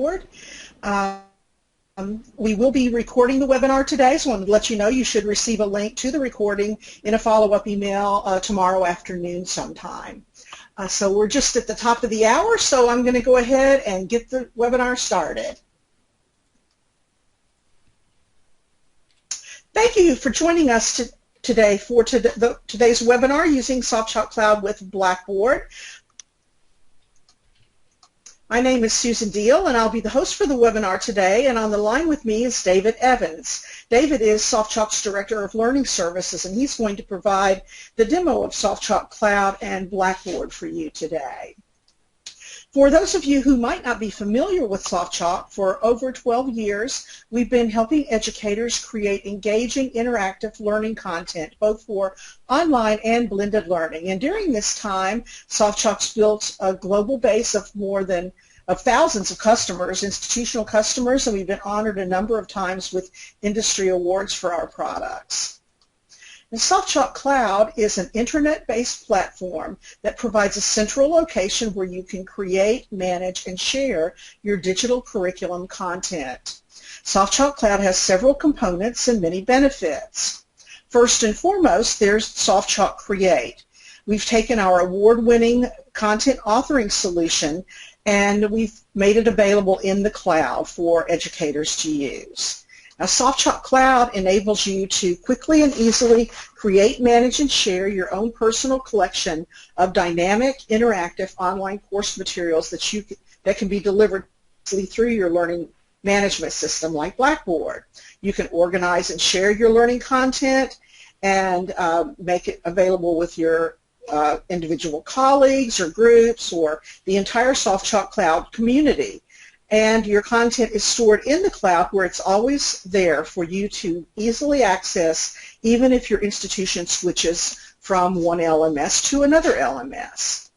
Blackboard. We will be recording the webinar today, so I want to let you know you should receive a link to the recording in a follow-up email tomorrow afternoon sometime. So we're just at the top of the hour, so I'm going to go ahead and get the webinar started. Thank you for joining us today for today's webinar using Softchalk Cloud with Blackboard. My name is Susan Deal, and I'll be the host for the webinar today, and on the line with me is David Evans. David is Softchalk's Director of Learning Services, and he's going to provide the demo of Softchalk Cloud and Blackboard for you today. For those of you who might not be familiar with Softchalk, for over 12 years, we've been helping educators create engaging, interactive learning content, both for online and blended learning. And during this time, Softchalk's built a global base of thousands of customers, institutional customers, and we've been honored a number of times with industry awards for our products. And Softchalk Cloud is an internet-based platform that provides a central location where you can create, manage, and share your digital curriculum content. Softchalk Cloud has several components and many benefits. First and foremost, there's Softchalk Create. We've taken our award-winning content authoring solution and we've made it available in the cloud for educators to use. Now, Softchalk Cloud enables you to quickly and easily create, manage, and share your own personal collection of dynamic, interactive online course materials that can be delivered through your learning management system like Blackboard. You can organize and share your learning content and make it available with your individual colleagues or groups or the entire Softchalk Cloud community. And your content is stored in the cloud where it's always there for you to easily access, even if your institution switches from one LMS to another LMS.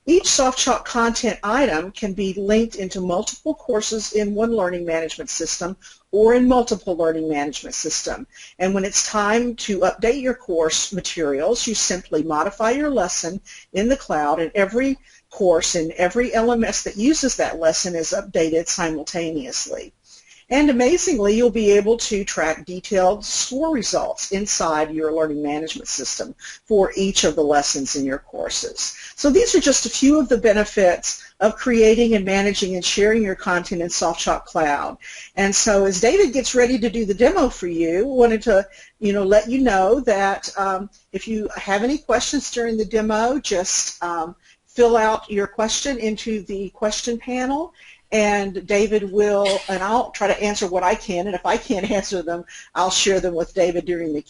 Each Softchalk content item can be linked into multiple courses in one learning management system or in multiple learning management systems. And when it's time to update your course materials, you simply modify your lesson in the cloud, and every course in every LMS that uses that lesson is updated simultaneously. And amazingly, you'll be able to track detailed score results inside your learning management system for each of the lessons in your courses. So these are just a few of the benefits of creating and managing and sharing your content in Softchalk Cloud. And so as David gets ready to do the demo for you, wanted to let you know that if you have any questions during the demo, just fill out your question into the question panel, and David will, and I'll try to answer what I can, and if I can't answer them, I'll share them with David during the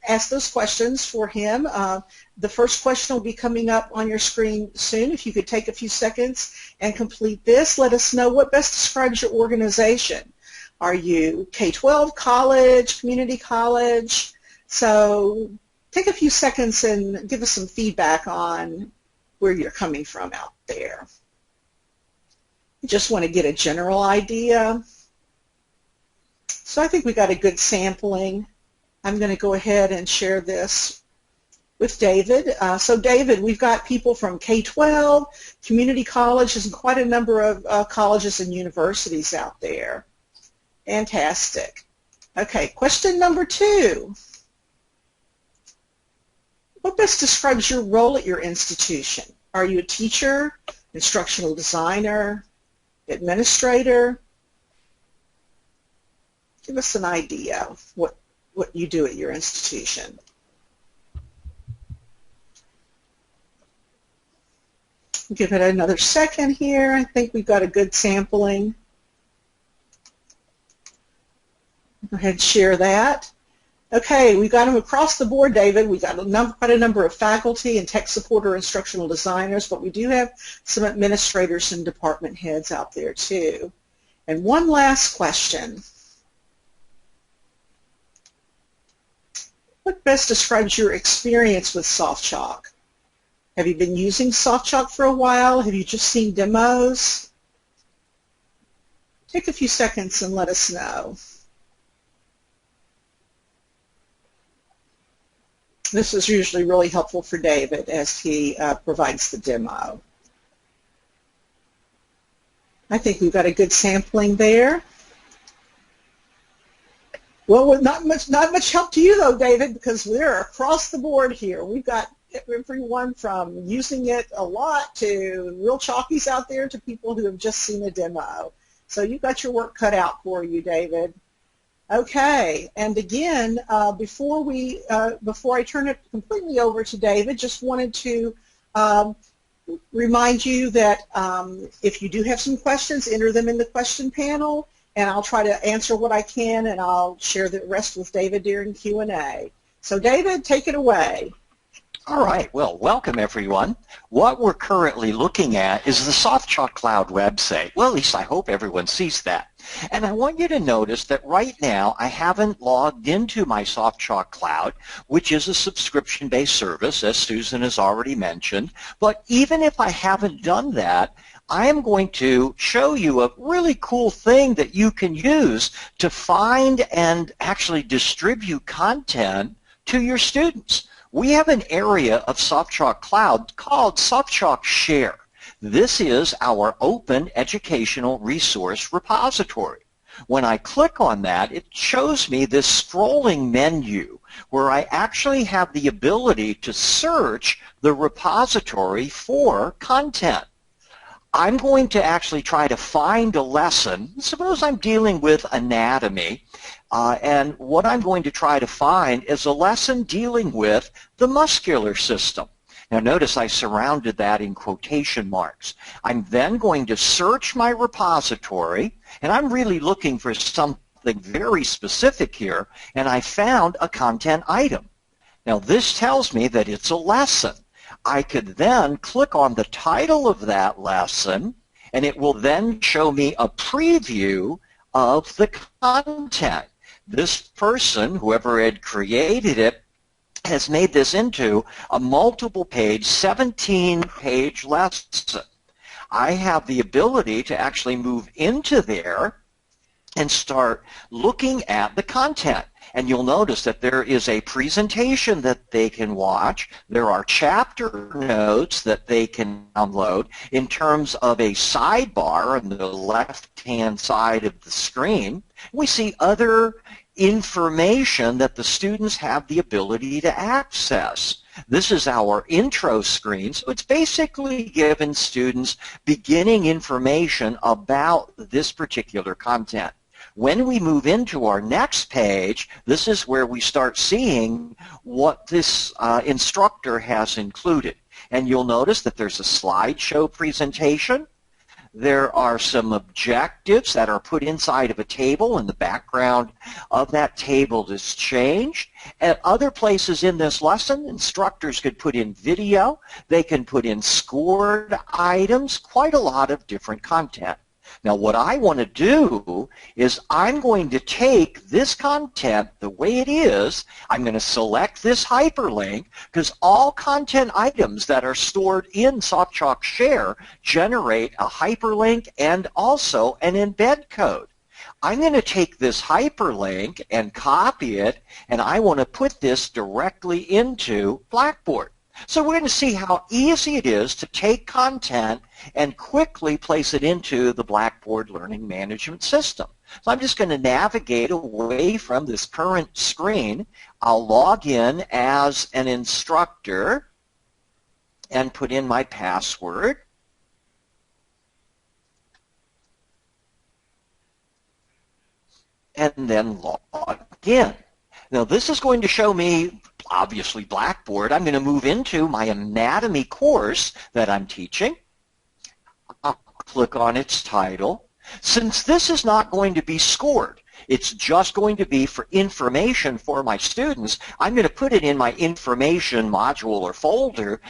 ask those questions for him. The first question will be coming up on your screen soon. If you could take a few seconds and complete this, let us know what best describes your organization. Are you K-12, college, community college? So take a few seconds and give us some feedback on where you're coming from out there. You just want to get a general idea. So I think we got a good sampling. I'm going to go ahead and share this with David. So David, we've got people from K-12, community colleges, and quite a number of colleges and universities out there. Fantastic. Okay, question number 2. What best describes your role at your institution? Are you a teacher, instructional designer, administrator? Give us an idea of what you do at your institution. Give it another second here. I think we've got a good sampling. Go ahead and share that. Okay, we've got them across the board, David. We've got quite a number of faculty and tech support or instructional designers, but we do have some administrators and department heads out there too. And one last question. What best describes your experience with Softchalk? Have you been using Softchalk for a while? Have you just seen demos? Take a few seconds and let us know. This is usually really helpful for David as he provides the demo. I think we've got a good sampling there. Well, not much help to you though, David, because we're across the board here. We've got everyone from using it a lot to real chalkies out there to people who have just seen a demo. So you've got your work cut out for you, David. Okay, and again, before I turn it completely over to David, just wanted to remind you that if you do have some questions, enter them in the question panel, and I'll try to answer what I can, and I'll share the rest with David during Q&A. So David, take it away. All right, well, welcome everyone. What we're currently looking at is the Softchalk Cloud website. Well, at least I hope everyone sees that. And I want you to notice that right now I haven't logged into my Softchalk Cloud, which is a subscription-based service, as Susan has already mentioned. But even if I haven't done that, I am going to show you a really cool thing that you can use to find and actually distribute content to your students. We have an area of Softchalk Cloud called Softchalk Share. This is our open educational resource repository. When I click on that, it shows me this scrolling menu where I actually have the ability to search the repository for content. I'm going to actually try to find a lesson. Suppose I'm dealing with anatomy, and what I'm going to try to find is a lesson dealing with the muscular system. Now notice I surrounded that in quotation marks. I'm then going to search my repository, and I'm really looking for something very specific here, and I found a content item. Now this tells me that it's a lesson. I could then click on the title of that lesson, and it will then show me a preview of the content. This person, whoever had created it, has made this into a multiple-page, 17-page lesson. I have the ability to actually move into there and start looking at the content. And you'll notice that there is a presentation that they can watch. There are chapter notes that they can download in terms of a sidebar on the left-hand side of the screen. We see other information that the students have the ability to access. This is our intro screen, so it's basically giving students beginning information about this particular content. When we move into our next page, this is where we start seeing what this instructor has included. And you'll notice that there's a slideshow presentation. There are some objectives that are put inside of a table, and the background of that table is changed. At other places in this lesson, instructors could put in video. They can put in scored items, quite a lot of different content. Now what I want to do is I'm going to take this content the way it is. I'm going to select this hyperlink because all content items that are stored in Softchalk Share generate a hyperlink and also an embed code. I'm going to take this hyperlink and copy it, and I want to put this directly into Blackboard. So we're going to see how easy it is to take content and quickly place it into the Blackboard Learning Management System. So I'm just going to navigate away from this current screen. I'll log in as an instructor and put in my password. And then log in. Now this is going to show me obviously Blackboard. I'm going to move into my anatomy course that I'm teaching. I'll click on its title. Since this is not going to be scored, it's just going to be for information for my students, I'm going to put it in my information module or folder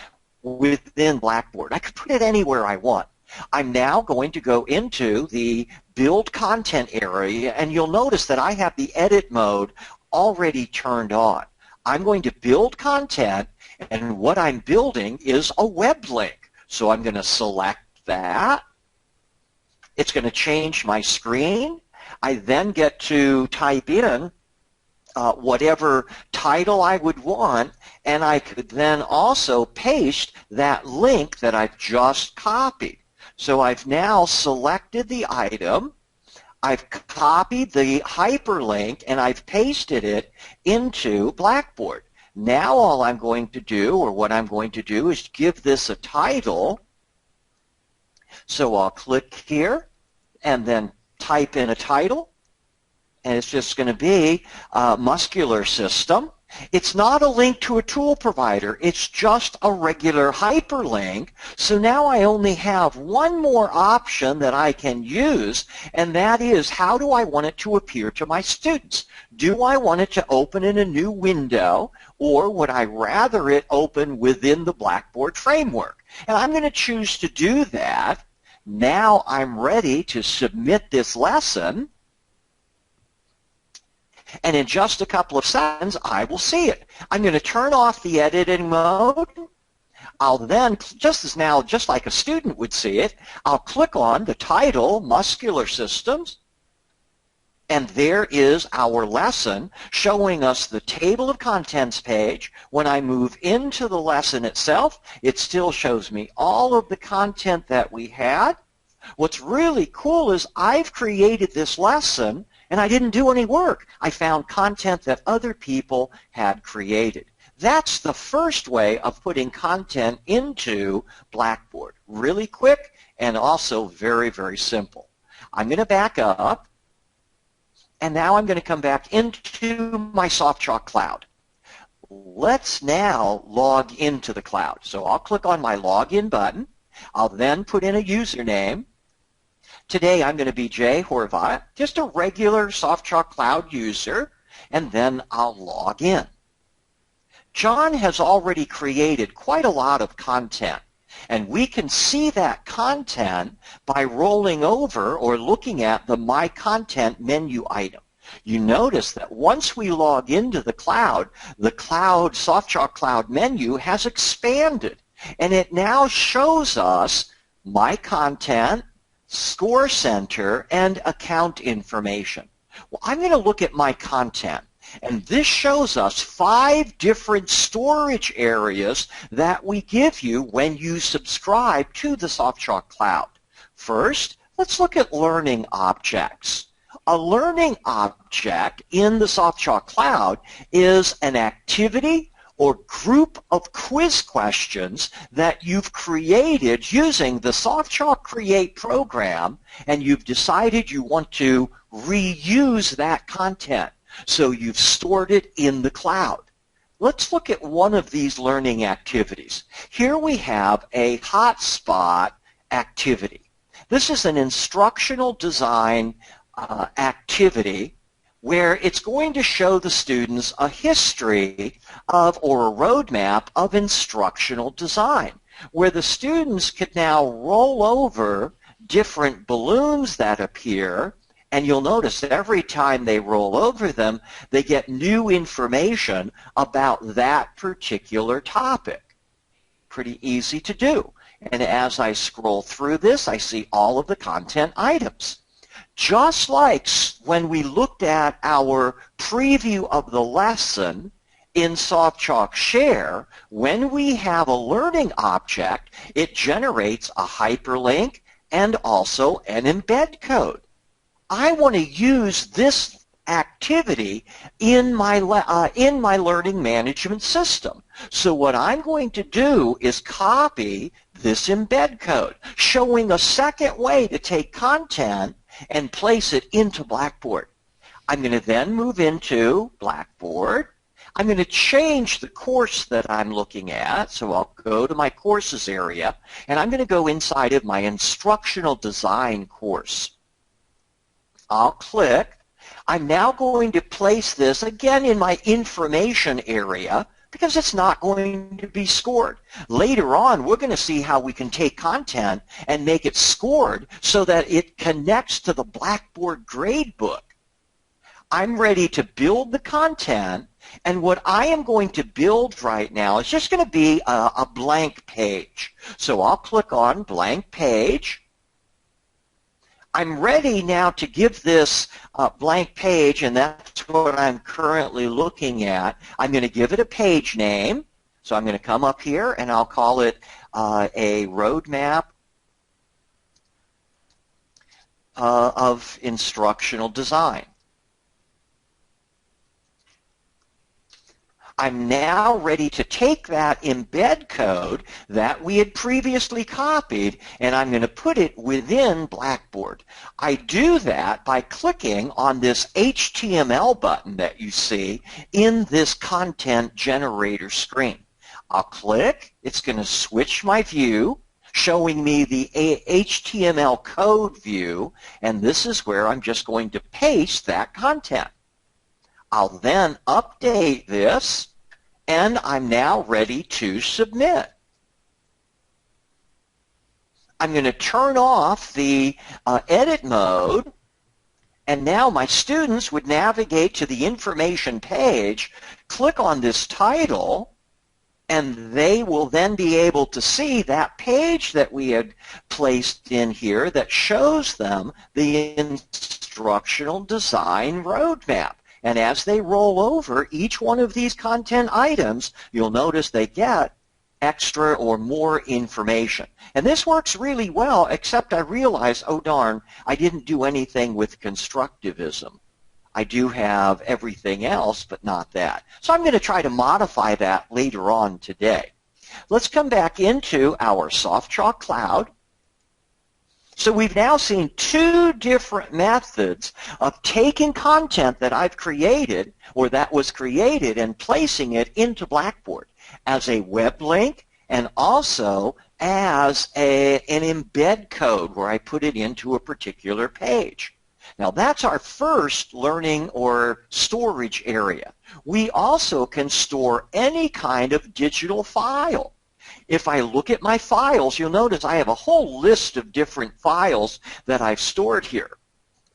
within Blackboard. I could put it anywhere I want. I'm now going to go into the build content area, and you'll notice that I have the edit mode already turned on. I'm going to build content, and what I'm building is a web link. So I'm going to select that. It's going to change my screen. I then get to type in whatever title I would want, and I could then also paste that link that I've just copied. So I've now selected the item, I've copied the hyperlink, and I've pasted it into Blackboard. Now all I'm going to do, or what I'm going to do, is give this a title. So I'll click here and then type in a title, and it's just going to be muscular system. It's not a link to a tool provider. It's just a regular hyperlink. So now I only have one more option that I can use, and that is, how do I want it to appear to my students? Do I want it to open in a new window, or would I rather it open within the Blackboard framework? And I'm going to choose to do that. Now I'm ready to submit this lesson. And in just a couple of seconds, I will see it. I'm going to turn off the editing mode. I'll then, just like a student would see it, I'll click on the title, Muscular Systems, and there is our lesson showing us the table of contents page. When I move into the lesson itself, it still shows me all of the content that we had. What's really cool is I've created this lesson and I didn't do any work. I found content that other people had created. That's the first way of putting content into Blackboard. Really quick and also very, very simple. I'm going to back up, and now I'm going to come back into my Softchalk Cloud. Let's now log into the cloud. So I'll click on my login button. I'll then put in a username. Today I'm going to be Jay Horvat, just a regular Softchalk Cloud user, and then I'll log in. John has already created quite a lot of content, and we can see that content by rolling over or looking at the My Content menu item. You notice that once we log into the cloud Softchalk Cloud menu has expanded, and it now shows us My Content, Score Center, and account information. Well, I'm going to look at My Content, and this shows us 5 different storage areas that we give you when you subscribe to the Softchalk Cloud. First, let's look at learning objects. A learning object in the Softchalk Cloud is an activity or group of quiz questions that you've created using the Softchalk Create program, and you've decided you want to reuse that content. So you've stored it in the cloud. Let's look at one of these learning activities. Here we have a hotspot activity. This is an instructional design activity where it's going to show the students a history of, or a roadmap of, instructional design, where the students can now roll over different balloons that appear, and you'll notice that every time they roll over them, they get new information about that particular topic. Pretty easy to do. And as I scroll through this, I see all of the content items. Just like when we looked at our preview of the lesson in Softchalk Share, when we have a learning object, it generates a hyperlink and also an embed code. I want to use this activity in my learning management system. So what I'm going to do is copy this embed code, showing a second way to take content and place it into Blackboard. I'm going to then move into Blackboard. I'm going to change the course that I'm looking at, so I'll go to my courses area, and I'm going to go inside of my instructional design course. I'll click. I'm now going to place this again in my information area because it's not going to be scored. Later on, we're going to see how we can take content and make it scored so that it connects to the Blackboard gradebook. I'm ready to build the content, and what I am going to build right now is just going to be a blank page. So I'll click on blank page. I'm ready now to give this blank page, and that's what I'm currently looking at. I'm going to give it a page name. So I'm going to come up here and I'll call it a roadmap of instructional design. I'm now ready to take that embed code that we had previously copied, and I'm going to put it within Blackboard. I do that by clicking on this HTML button that you see in this content generator screen. I'll click. It's going to switch my view, showing me the HTML code view, and this is where I'm just going to paste that content. I'll then update this, and I'm now ready to submit. I'm going to turn off the edit mode, and now my students would navigate to the information page, click on this title, and they will then be able to see that page that we had placed in here that shows them the instructional design roadmap. And as they roll over each one of these content items, you'll notice they get extra or more information. And this works really well, except I realize, oh darn, I didn't do anything with constructivism. I do have everything else, but not that. So I'm going to try to modify that later on today. Let's come back into our Softchalk Cloud. So we've now seen two different methods of taking content that I've created or that was created and placing it into Blackboard as a web link and also as an embed code where I put it into a particular page. Now that's our first learning or storage area. We also can store any kind of digital file. If I look at my files, you'll notice I have a whole list of different files that I've stored here.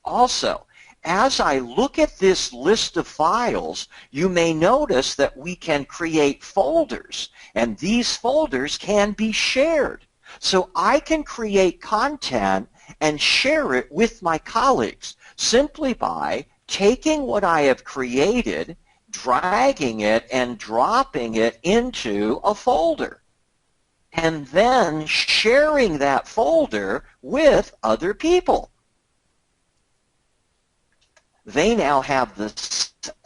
Also, as I look at this list of files, you may notice that we can create folders, and these folders can be shared. So I can create content and share it with my colleagues simply by taking what I have created, dragging it, and dropping it into a folder, and then sharing that folder with other people. They now have the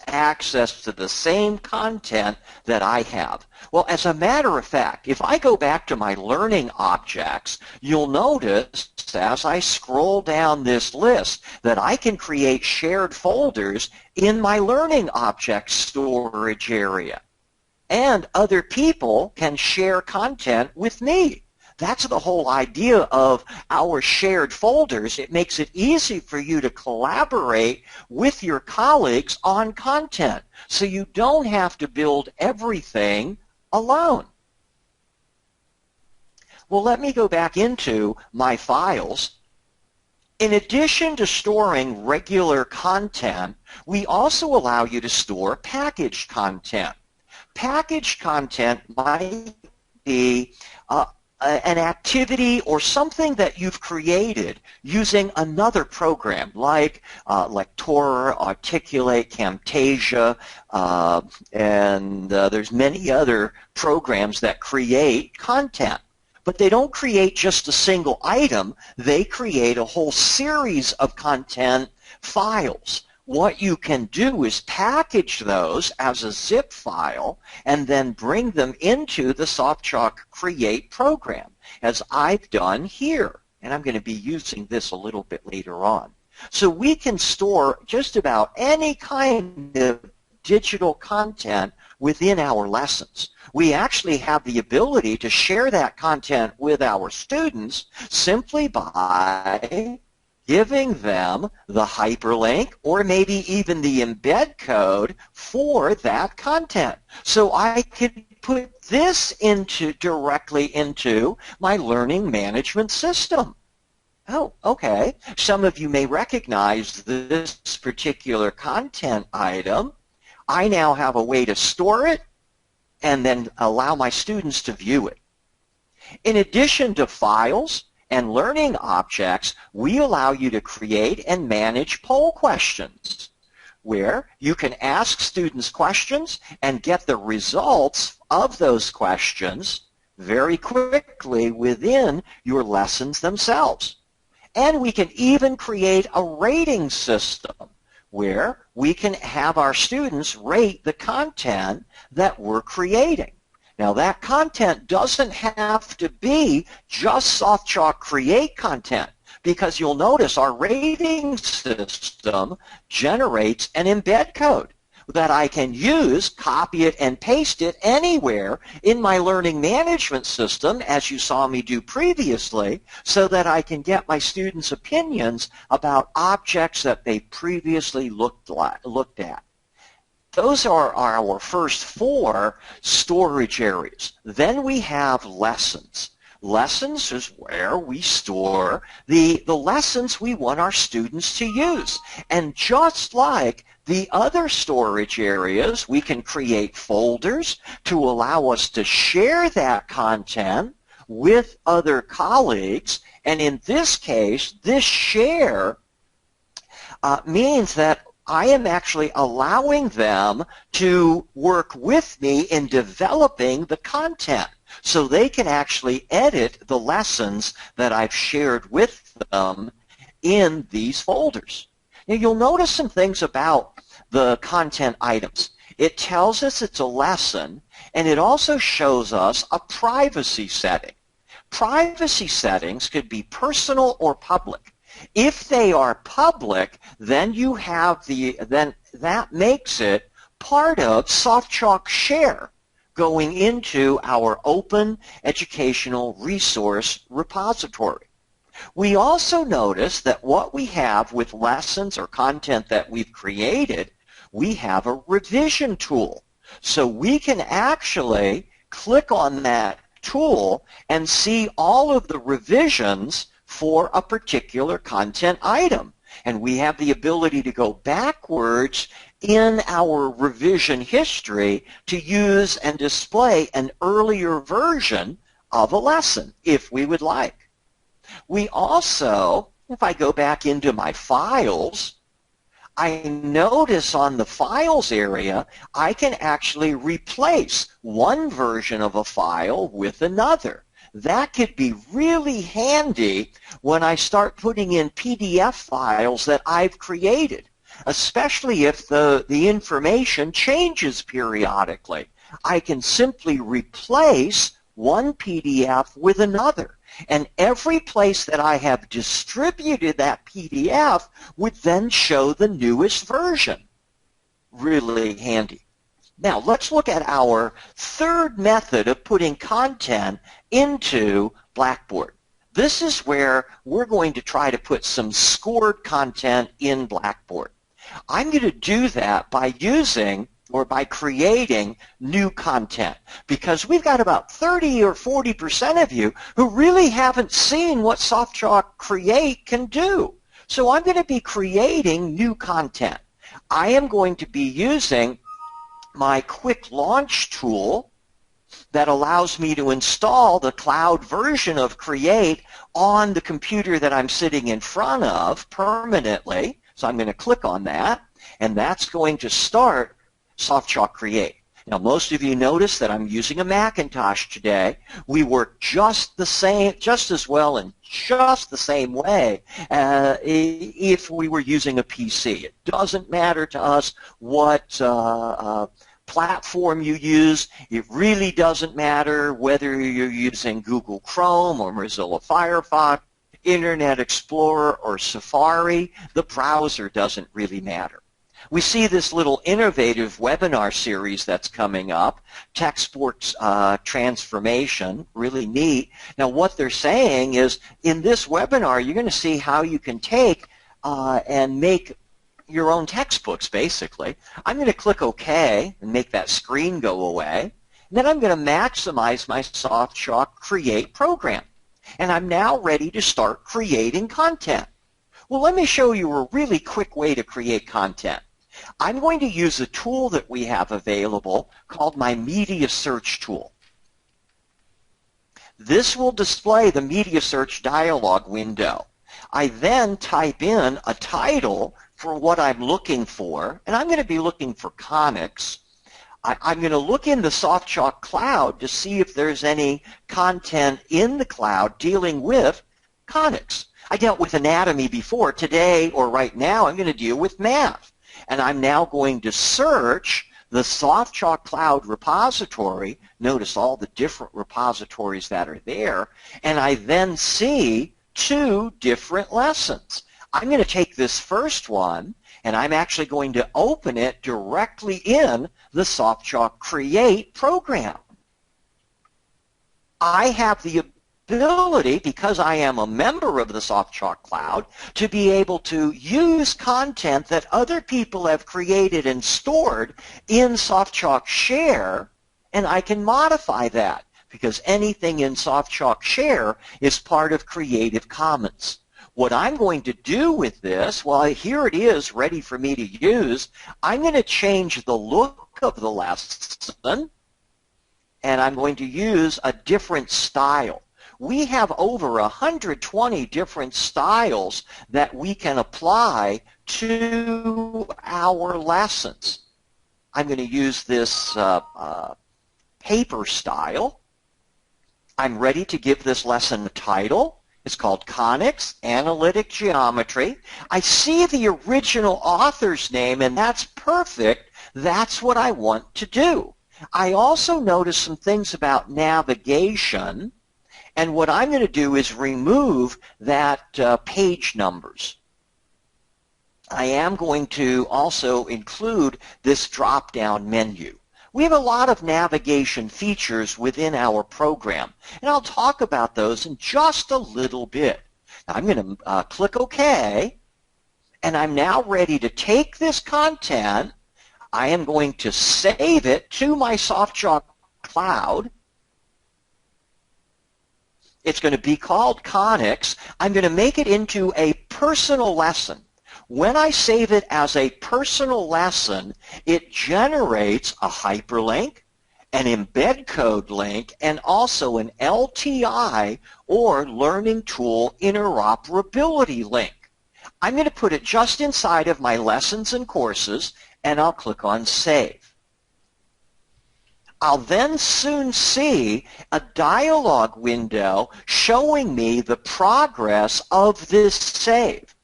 access to the same content that I have. Well, as a matter of fact, if I go back to my learning objects, you'll notice as I scroll down this list that I can create shared folders in my learning object storage area. And other people can share content with me. That's the whole idea of our shared folders. It makes it easy for you to collaborate with your colleagues on content, so you don't have to build everything alone. Well, let me go back into my files. In addition to storing regular content, we also allow you to store packaged content. Packaged content might be an activity or something that you've created using another program like Lectora, Articulate, Camtasia, and there's many other programs that create content. But they don't create just a single item, they create a whole series of content files. What you can do is package those as a zip file and then bring them into the Softchalk Create program, as I've done here. And I'm going to be using this a little bit later on. So we can store just about any kind of digital content within our lessons. We actually have the ability to share that content with our students simply by giving them the hyperlink or maybe even the embed code for that content. So I can put this directly into my learning management system. Oh, okay. Some of you may recognize this particular content item. I now have a way to store it and then allow my students to view it. In addition to files and learning objects, we allow you to create and manage poll questions, where you can ask students questions and get the results of those questions very quickly within your lessons themselves. And we can even create a rating system where we can have our students rate the content that we're creating. Now, that content doesn't have to be just Softchalk Create content, because you'll notice our rating system generates an embed code that I can use, copy it, and paste it anywhere in my learning management system, as you saw me do previously, so that I can get my students' opinions about objects that they previously looked at. Those are our first 4 storage areas. Then we have lessons. Lessons is where we store the lessons we want our students to use. And just like the other storage areas, we can create folders to allow us to share that content with other colleagues. And in this case, this share means that I am actually allowing them to work with me in developing the content, so they can actually edit the lessons that I've shared with them in these folders. Now, you'll notice some things about the content items. It tells us it's a lesson, and it also shows us a privacy setting. Privacy settings could be personal or public. If they are public, then you have then that makes it part of Softchalk Share, going into our open educational resource repository. We also notice that what we have with lessons or content that we've created, we have a revision tool. So we can actually click on that tool and see all of the revisions for a particular content item. And we have the ability to go backwards in our revision history to use and display an earlier version of a lesson if we would like. We also, if I go back into my files, I notice on the files area, I can actually replace one version of a file with another. That could be really handy when I start putting in PDF files that I've created, especially if the information changes periodically. I can simply replace one PDF with another, and every place that I have distributed that PDF would then show the newest version. Really handy. Now, let's look at our third method of putting content into Blackboard. This is where we're going to try to put some scored content in Blackboard. I'm going to do that by using or by creating new content, because we've got about 30 or 40% of you who really haven't seen what Softchalk Create can do. So I'm going to be creating new content. I am going to be using my quick launch tool that allows me to install the cloud version of Create on the computer that I'm sitting in front of permanently. So I'm going to click on that, and that's going to start Softchalk Create. Now, most of you notice that I'm using a Macintosh today. We work just as well and just the same way if we were using a PC. It doesn't matter to us what platform you use. It really doesn't matter whether you're using Google Chrome or Mozilla Firefox, Internet Explorer, or Safari. The browser doesn't really matter. We see this little innovative webinar series that's coming up, Textbook Transformation, really neat. Now, what they're saying is in this webinar, you're going to see how you can take and make your own textbooks, basically. I'm going to click OK and make that screen go away. And then I'm going to maximize my Softchalk Create program. And I'm now ready to start creating content. Well, let me show you a really quick way to create content. I'm going to use a tool that we have available called my Media Search tool. This will display the media search dialog window. I then type in a title for what I'm looking for, and I'm going to be looking for conics. I'm going to look in the Softchalk Cloud to see if there's any content in the cloud dealing with conics. I dealt with anatomy before. Today, or right now, I'm going to deal with math. And I'm now going to search the Softchalk Cloud repository. Notice all the different repositories that are there. And I then see 2 different lessons. I'm going to take this first one, and I'm actually going to open it directly in the Softchalk Create program. I have the ability, because I am a member of the Softchalk Cloud, to be able to use content that other people have created and stored in Softchalk Share, and I can modify that because anything in Softchalk Share is part of Creative Commons. What I'm going to do with this, well, here it is ready for me to use. I'm going to change the look of the lesson, and I'm going to use a different style. We have over 120 different styles that we can apply to our lessons. I'm going to use this paper style. I'm ready to give this lesson a title. It's called Conics, Analytic Geometry. I see the original author's name, and that's perfect. That's what I want to do. I also notice some things about navigation, and what I'm going to do is remove that page numbers. I am going to also include this drop-down menu. We have a lot of navigation features within our program, and I'll talk about those in just a little bit. Now, I'm going to click OK, and I'm now ready to take this content. I am going to save it to my Softchalk Cloud. It's going to be called Conics. I'm going to make it into a personal lesson. When I save it as a personal lesson, it generates a hyperlink, an embed code link, and also an LTI, or Learning Tool Interoperability link. I'm going to put it just inside of my lessons and courses, and I'll click on Save. I'll then soon see a dialog window showing me the progress of this save,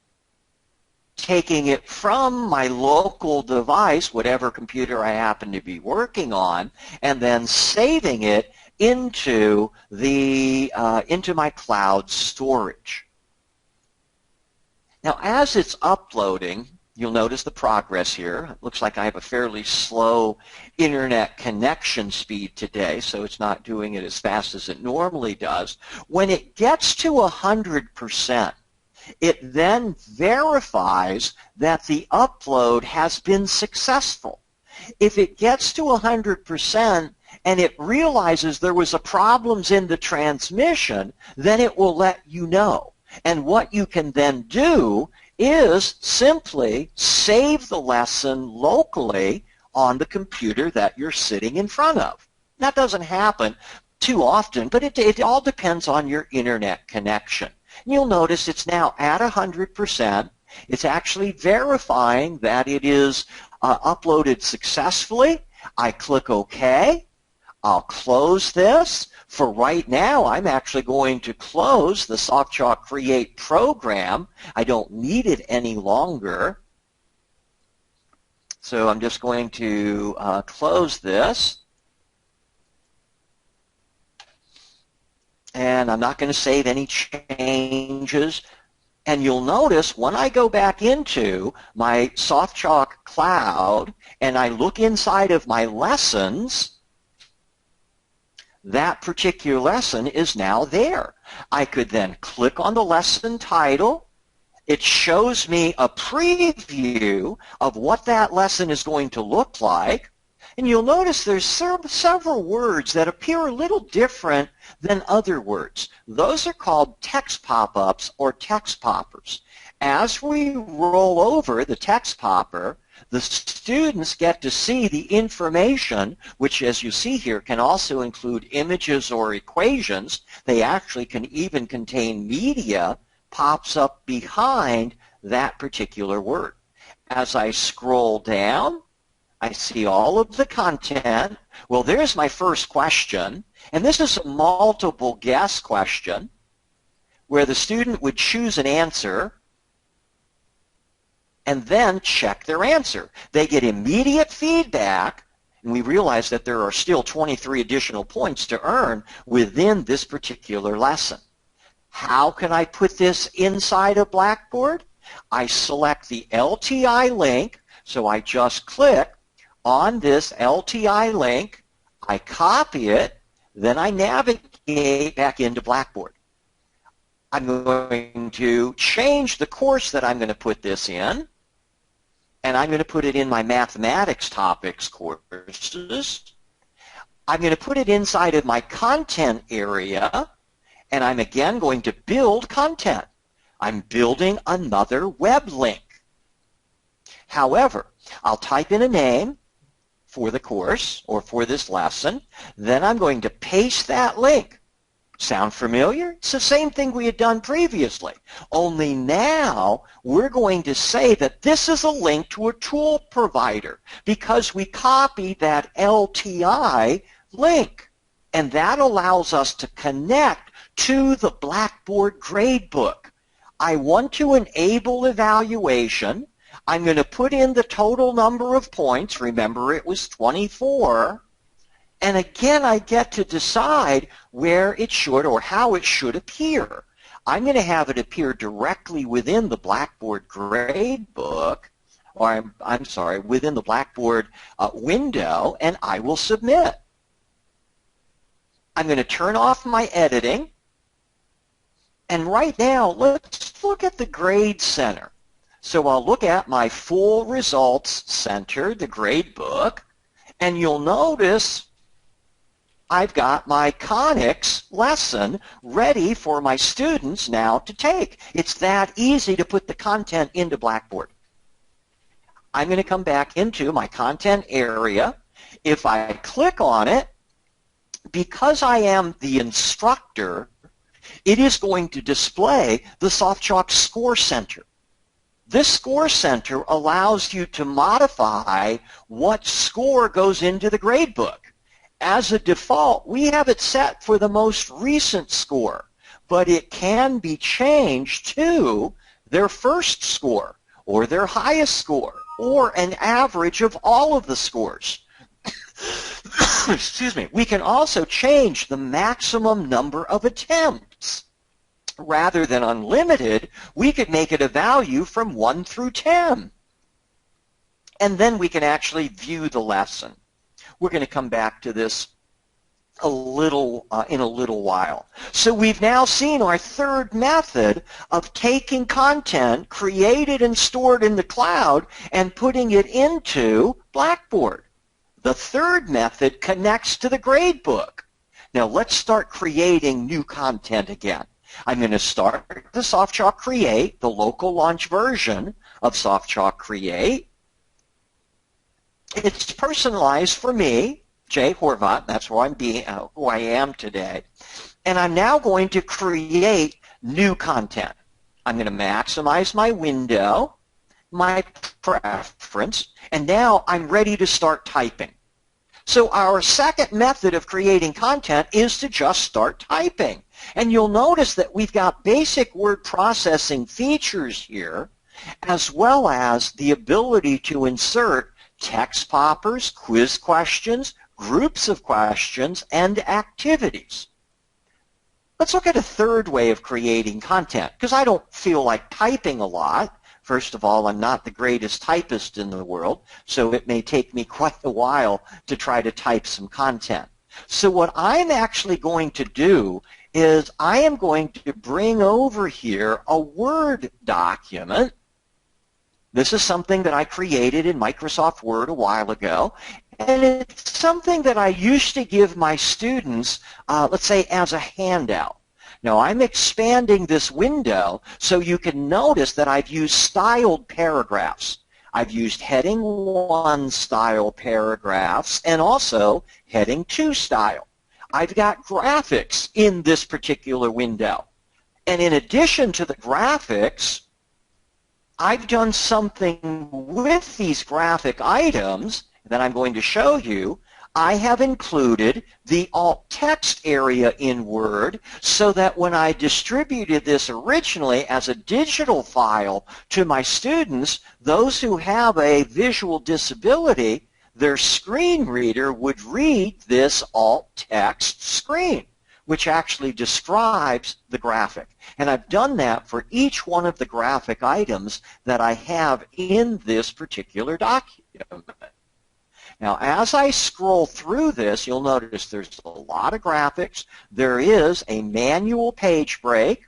taking it from my local device, whatever computer I happen to be working on, and then saving it into my cloud storage. Now, as it's uploading, you'll notice the progress here. It looks like I have a fairly slow internet connection speed today, so it's not doing it as fast as it normally does. When it gets to 100%, it then verifies that the upload has been successful. If it gets to 100% and it realizes there was problems in the transmission, then it will let you know. And what you can then do is simply save the lesson locally on the computer that you're sitting in front of. That doesn't happen too often, but it all depends on your internet connection. You'll notice it's now at 100%. It's actually verifying that it is uploaded successfully. I click OK. I'll close this. For right now, I'm actually going to close the Softchalk Create program. I don't need it any longer. So I'm just going to close this. And I'm not going to save any changes. And you'll notice when I go back into my Softchalk Cloud and I look inside of my lessons, that particular lesson is now there. I could then click on the lesson title. It shows me a preview of what that lesson is going to look like. And you'll notice there's several words that appear a little different than other words. Those are called text pop-ups or text poppers. As we roll over the text popper, The students get to see the information, which as you see here can also include images or equations. They actually can even contain media, pops up behind that particular word. As I scroll down, I see all of the content. Well, there's my first question, and this is a multiple guess question where the student would choose an answer and then check their answer. They get immediate feedback, and we realize that there are still 23 additional points to earn within this particular lesson. How can I put this inside of Blackboard? I select the LTI link, so I just click on this LTI link, I copy it, then I navigate back into Blackboard. I'm going to change the course that I'm going to put this in, and I'm going to put it in my mathematics topics courses. I'm going to put it inside of my content area, and I'm again going to build content. I'm building another web link. However, I'll type in a name for the course or for this lesson, then I'm going to paste that link. Sound familiar? It's the same thing we had done previously, only now we're going to say that this is a link to a tool provider because we copied that LTI link, and that allows us to connect to the Blackboard gradebook. I want to enable evaluation. I'm going to put in the total number of points. Remember, it was 24. And again, I get to decide where it should or how it should appear. I'm going to have it appear directly within the Blackboard gradebook, or I'm sorry, within the Blackboard window, and I will submit. I'm going to turn off my editing. And right now, let's look at the Grade Center. So I'll look at my full results center, the gradebook, and you'll notice I've got my conics lesson ready for my students now to take. It's that easy to put the content into Blackboard. I'm going to come back into my content area. If I click on it, because I am the instructor, it is going to display the Softchalk Score Center. This Score Center allows you to modify what score goes into the gradebook. As a default, we have it set for the most recent score, but it can be changed to their first score or their highest score or an average of all of the scores. Excuse me. We can also change the maximum number of attempts. Rather than unlimited, we could make it a value from 1 through 10. And then we can actually view the lesson. We're going to come back to this in a little while. So we've now seen our third method of taking content created and stored in the cloud and putting it into Blackboard. The third method connects to the gradebook. Now let's start creating new content again. I'm going to start the Softchalk Create, the local launch version of Softchalk Create. It's personalized for me, Jay Horvat. That's who I am today. And I'm now going to create new content. I'm going to maximize my window, my preference, and now I'm ready to start typing. So our second method of creating content is to just start typing. And you'll notice that we've got basic word processing features here, as well as the ability to insert text poppers, quiz questions, groups of questions, and activities. Let's look at a third way of creating content, because I don't feel like typing a lot. First of all, I'm not the greatest typist in the world, so it may take me quite a while to try to type some content. So what I'm actually going to do is I am going to bring over here a Word document. This is something that I created in Microsoft Word a while ago, and it's something that I used to give my students, let's say, as a handout. Now, I'm expanding this window so you can notice that I've used styled paragraphs. I've used heading 1 style paragraphs and also heading 2 style. I've got graphics in this particular window. And in addition to the graphics, I've done something with these graphic items that I'm going to show you. I have included the alt text area in Word so that when I distributed this originally as a digital file to my students, those who have a visual disability, their screen reader would read this alt text screen, which actually describes the graphic. And I've done that for each one of the graphic items that I have in this particular document. Now, as I scroll through this, you'll notice there's a lot of graphics. There is a manual page break,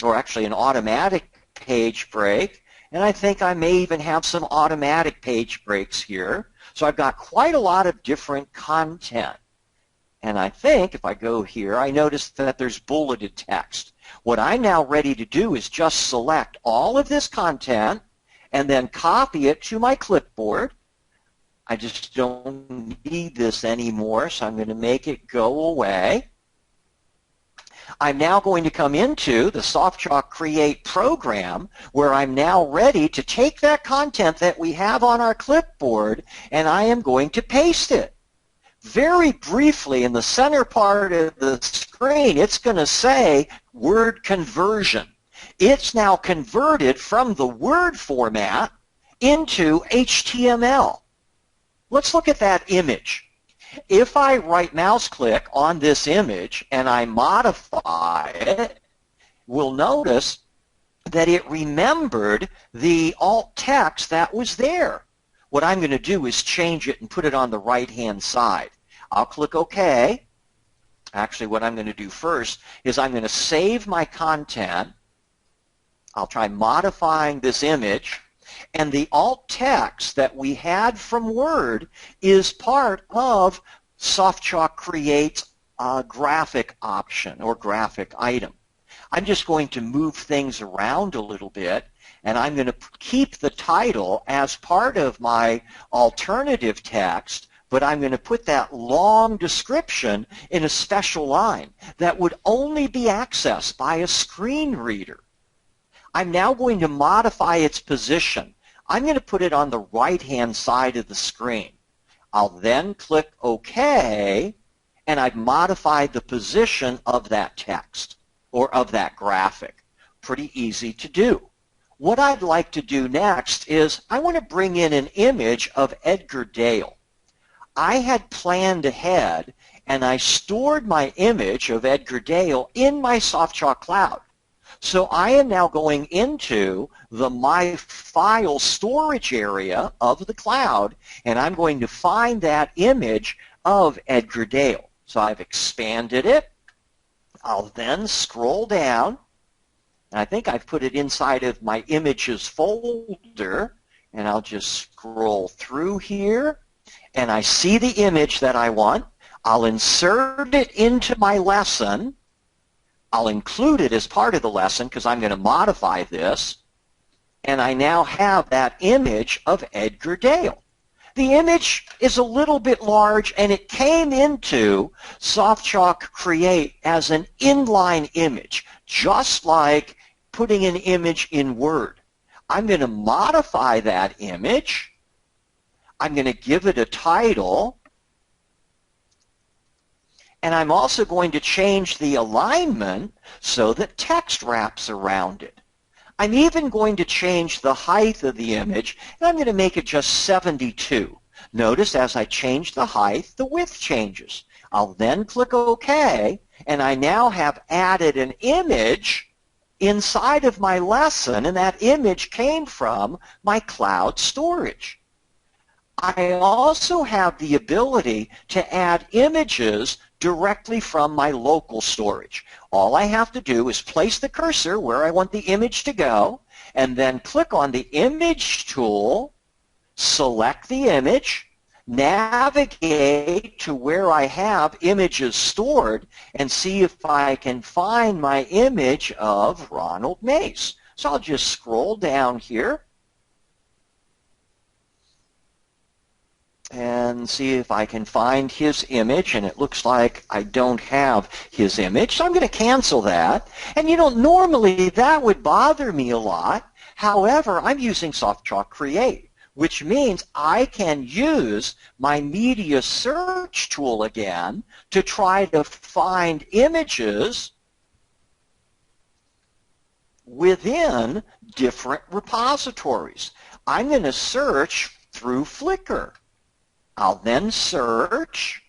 or actually an automatic page break, and I think I may even have some automatic page breaks here. So I've got quite a lot of different content. And I think if I go here, I notice that there's bulleted text. What I'm now ready to do is just select all of this content and then copy it to my clipboard. I just don't need this anymore, so I'm going to make it go away. I'm now going to come into the Softchalk Create program where I'm now ready to take that content that we have on our clipboard and I am going to paste it. Very briefly in the center part of the screen, it's going to say word conversion. It's now converted from the Word format into HTML. Let's look at that image. If I right mouse click on this image and I modify it, we'll notice that it remembered the alt text that was there. What I'm going to do is change it and put it on the right-hand side. I'll click OK. Actually, what I'm going to do first is I'm going to save my content. I'll try modifying this image. And the alt text that we had from Word is part of Softchalk Create's graphic option or graphic item. I'm just going to move things around a little bit, and I'm going to keep the title as part of my alternative text, but I'm going to put that long description in a special line that would only be accessed by a screen reader. I'm now going to modify its position. I'm going to put it on the right-hand side of the screen. I'll then click OK, and I've modified the position of that text or of that graphic. Pretty easy to do. What I'd like to do next is I want to bring in an image of Edgar Dale. I had planned ahead, and I stored my image of Edgar Dale in my Softchalk Cloud. So I am now going into the My File storage area of the cloud, and I'm going to find that image of Edgar Dale. So I've expanded it. I'll then scroll down, and I think I've put it inside of my images folder, and I'll just scroll through here, and I see the image that I want. I'll insert it into my lesson. I'll include it as part of the lesson because I'm going to modify this, and I now have that image of Edgar Dale. The image is a little bit large, and it came into Softchalk Create as an inline image, just like putting an image in Word. I'm going to modify that image. I'm going to give it a title. And I'm also going to change the alignment so that text wraps around it. I'm even going to change the height of the image, and I'm going to make it just 72. Notice as I change the height, the width changes. I'll then click OK, and I now have added an image inside of my lesson, and that image came from my cloud storage. I also have the ability to add images directly from my local storage. All I have to do is place the cursor where I want the image to go, and then click on the image tool, select the image, navigate to where I have images stored, and see if I can find my image of Ronald Mace. So I'll just scroll down here, and see if I can find his image, and it looks like I don't have his image, so I'm going to cancel that. And you know, normally that would bother me a lot. However, I'm using Softchalk Create, which means I can use my media search tool again to try to find images within different repositories. I'm going to search through Flickr. I'll then search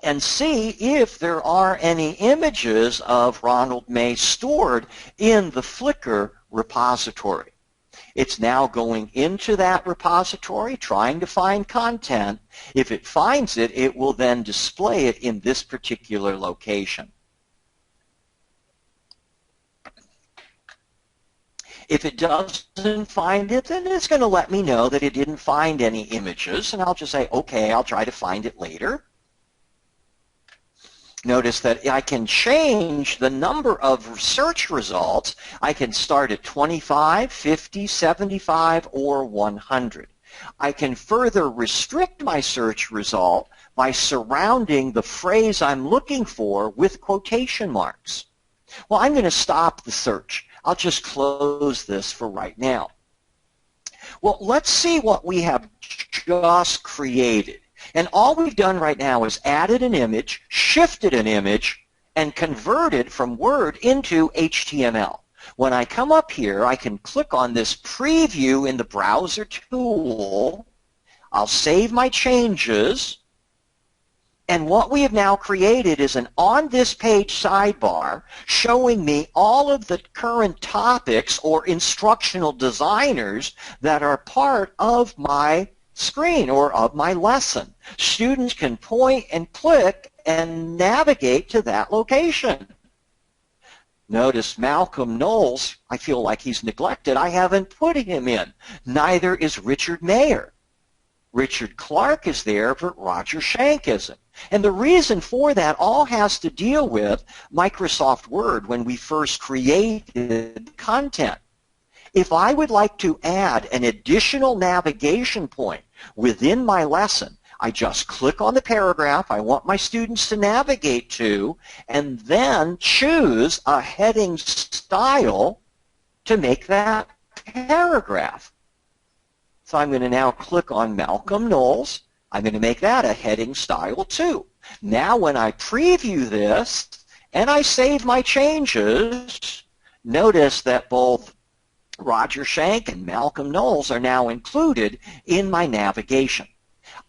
and see if there are any images of Ronald May stored in the Flickr repository. It's now going into that repository, trying to find content. If it finds it, it will then display it in this particular location. If it doesn't find it, then it's going to let me know that it didn't find any images, and I'll just say, okay, I'll try to find it later. Notice that I can change the number of search results. I can start at 25, 50, 75, or 100. I can further restrict my search result by surrounding the phrase I'm looking for with quotation marks. Well, I'm going to stop the search. I'll just close this for right now. Well, let's see what we have just created. And all we've done right now is added an image, shifted an image, and converted from Word into HTML. When I come up here, I can click on this preview in the browser tool. I'll save my changes. And what we have now created is an on this page sidebar showing me all of the current topics or instructional designers that are part of my screen or of my lesson. Students can point and click and navigate to that location. Notice Malcolm Knowles, I feel like he's neglected. I haven't put him in. Neither is Richard Mayer. Richard Clark is there, but Roger Shank isn't. And the reason for that all has to deal with Microsoft Word when we first created content. If I would like to add an additional navigation point within my lesson, I just click on the paragraph I want my students to navigate to and then choose a heading style to make that paragraph. So I'm going to now click on Malcolm Knowles. I'm going to make that a heading style too. Now when I preview this and I save my changes, notice that both Roger Shank and Malcolm Knowles are now included in my navigation.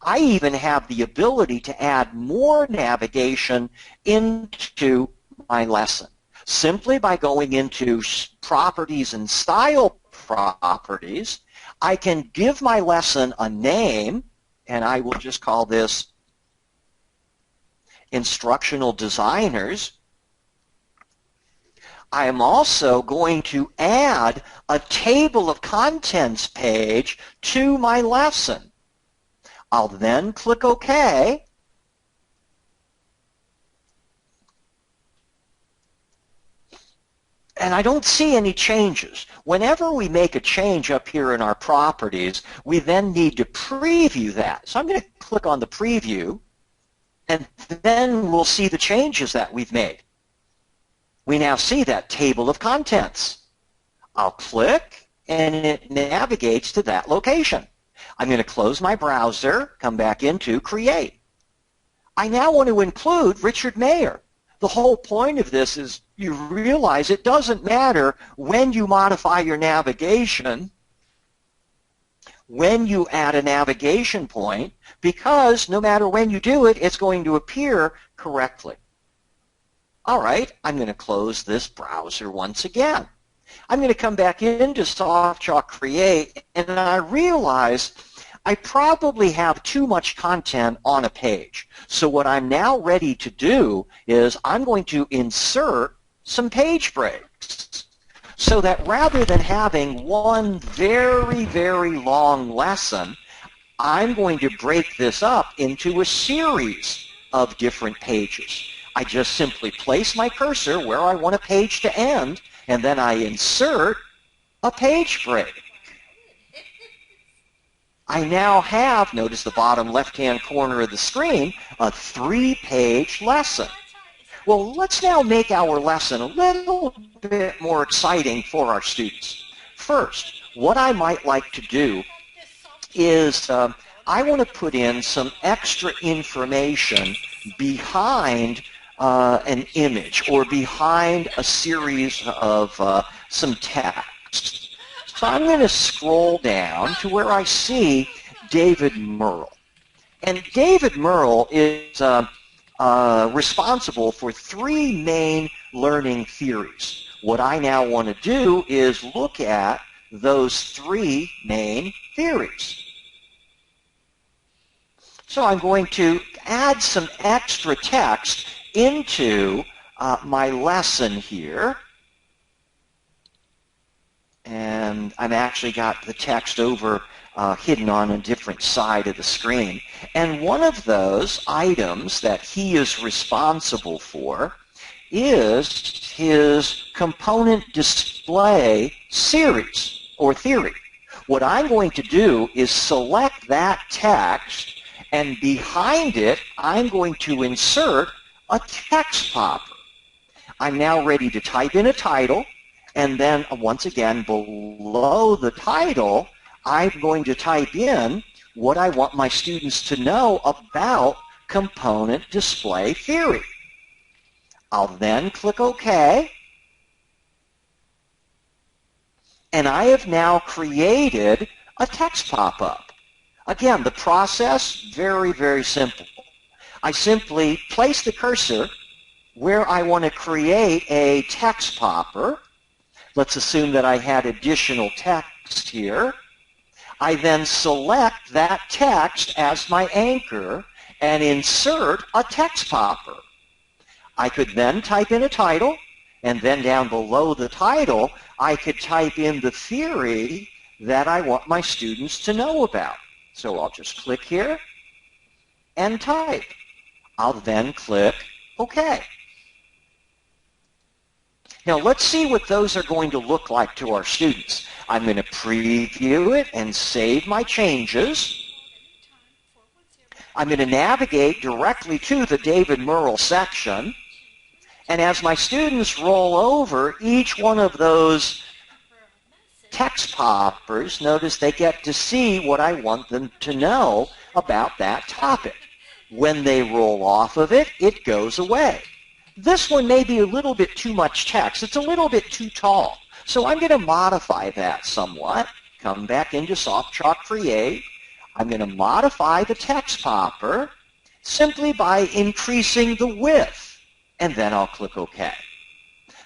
I even have the ability to add more navigation into my lesson simply by going into Properties and Style Properties. I can give my lesson a name, and I will just call this Instructional Designers. I am also going to add a table of contents page to my lesson. I'll then click OK. And I don't see any changes. Whenever we make a change up here in our properties, we then need to preview that. So I'm going to click on the preview, and then we'll see the changes that we've made. We now see that table of contents. I'll click, and it navigates to that location. I'm going to close my browser, come back into Create. I now want to include Richard Mayer. The whole point of this is you realize it doesn't matter when you modify your navigation, when you add a navigation point, because no matter when you do it, it's going to appear correctly. All right, I'm going to close this browser once again. I'm going to come back into Softchalk Create, and I realize I probably have too much content on a page. So what I'm now ready to do is I'm going to insert some page breaks so that rather than having one very, very long lesson, I'm going to break this up into a series of different pages. I just simply place my cursor where I want a page to end, and then I insert a page break. I now have, notice the bottom left-hand corner of the screen, a 3-page lesson. Well, let's now make our lesson a little bit more exciting for our students. First, what I might like to do is I want to put in some extra information behind an image or behind a series of some text. So I'm going to scroll down to where I see David Merle. And David Merle is responsible for 3 main learning theories. What I now want to do is look at those 3 main theories. So I'm going to add some extra text into my lesson here. And I've actually got the text over hidden on a different side of the screen. And one of those items that he is responsible for is his component display series or theory. What I'm going to do is select that text, and behind it I'm going to insert a text popper. I'm now ready to type in a title, and then once again below the title I'm going to type in what I want my students to know about component display theory. I'll then click OK, and I have now created a text pop-up. Again, the process, very, very simple. I simply place the cursor where I want to create a text popper. Let's assume that I had additional text here. I then select that text as my anchor and insert a text popper. I could then type in a title, and then down below the title, I could type in the theory that I want my students to know about. So I'll just click here and type. I'll then click OK. Now let's see what those are going to look like to our students. I'm going to preview it and save my changes. I'm going to navigate directly to the David Merle section. And as my students roll over each one of those text poppers, notice they get to see what I want them to know about that topic. When they roll off of it, it goes away. This one may be a little bit too much text. It's a little bit too tall. So I'm going to modify that somewhat. Come back into Softchalk Create. I'm going to modify the text popper simply by increasing the width, and then I'll click OK.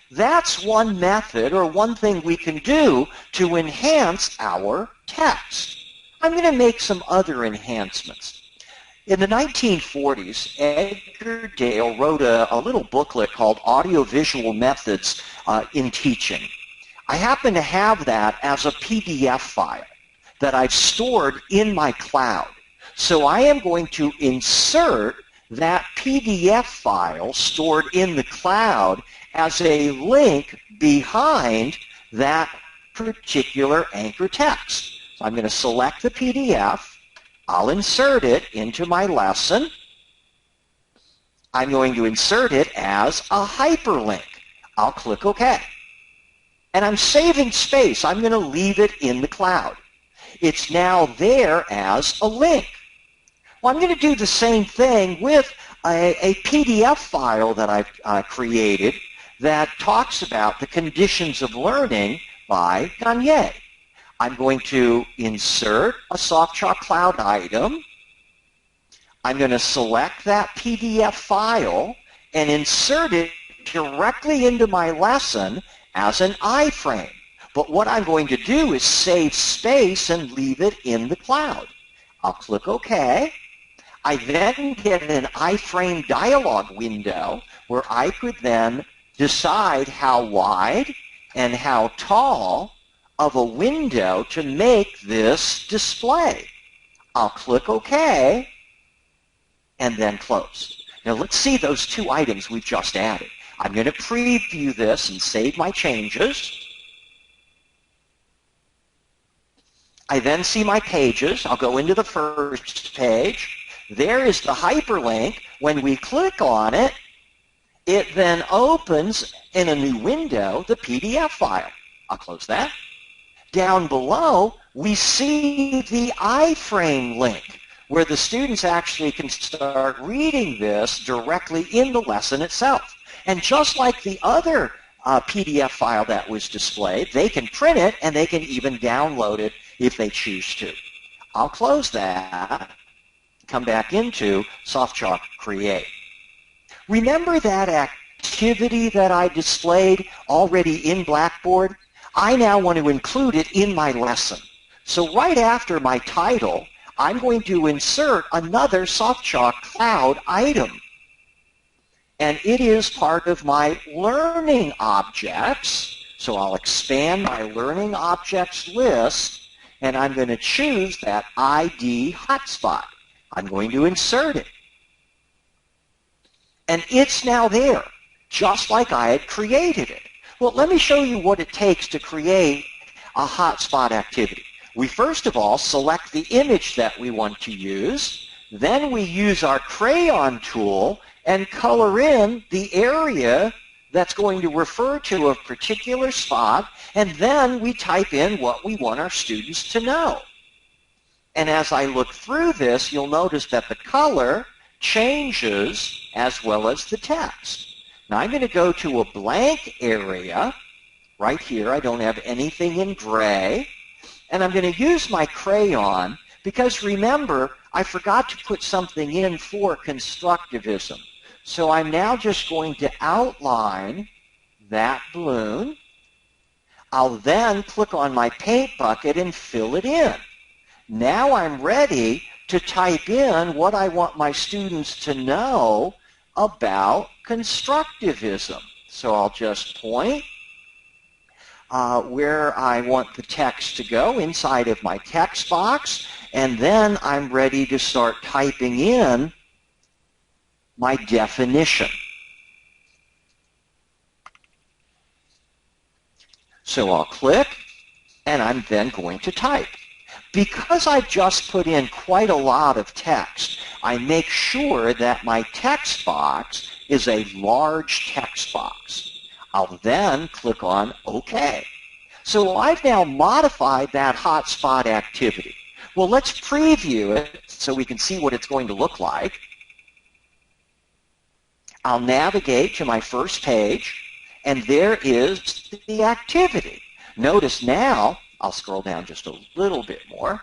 That's one method or one thing we can do to enhance our text. I'm going to make some other enhancements. In the 1940s, Edgar Dale wrote a little booklet called Audiovisual Methods in Teaching. I happen to have that as a PDF file that I've stored in my cloud. So I am going to insert that PDF file stored in the cloud as a link behind that particular anchor text. So I'm going to select the PDF. I'll insert it into my lesson. I'm going to insert it as a hyperlink. I'll click OK. And I'm saving space. I'm going to leave it in the cloud. It's now there as a link. Well, I'm going to do the same thing with a PDF file that I've created that talks about the conditions of learning by Gagne. I'm going to insert a Softchalk Cloud item. I'm going to select that PDF file and insert it directly into my lesson as an iframe. But what I'm going to do is save space and leave it in the cloud. I'll click OK. I then get an iframe dialog window where I could then decide how wide and how tall of a window to make this display. I'll click OK and then close. Now let's see those 2 items we've just added. I'm going to preview this and save my changes. I then see my pages. I'll go into the first page. There is the hyperlink. When we click on it, it then opens in a new window the PDF file. I'll close that. Down below, we see the iframe link, where the students actually can start reading this directly in the lesson itself. And just like the other PDF file that was displayed, they can print it and they can even download it if they choose to. I'll close that, come back into Softchalk Create. Remember that activity that I displayed already in Blackboard? I now want to include it in my lesson. So right after my title, I'm going to insert another Softchalk Cloud item. And it is part of my learning objects. So I'll expand my learning objects list, and I'm going to choose that ID hotspot. I'm going to insert it. And it's now there, just like I had created it. Well, let me show you what it takes to create a hotspot activity. We first of all select the image that we want to use. Then we use our crayon tool and color in the area that's going to refer to a particular spot, and then we type in what we want our students to know. And as I look through this, you'll notice that the color changes as well as the text. Now I'm going to go to a blank area. Right here, I don't have anything in gray. And I'm going to use my crayon because remember, I forgot to put something in for constructivism. So I'm now just going to outline that balloon. I'll then click on my paint bucket and fill it in. Now I'm ready to type in what I want my students to know about constructivism. So I'll just point where I want the text to go inside of my text box, and then I'm ready to start typing in my definition. So I'll click, and I'm then going to type. Because I've just put in quite a lot of text, I make sure that my text box is a large text box. I'll then click on OK. So I've now modified that hotspot activity. Well, let's preview it so we can see what it's going to look like. I'll navigate to my first page, and there is the activity. Notice now, I'll scroll down just a little bit more.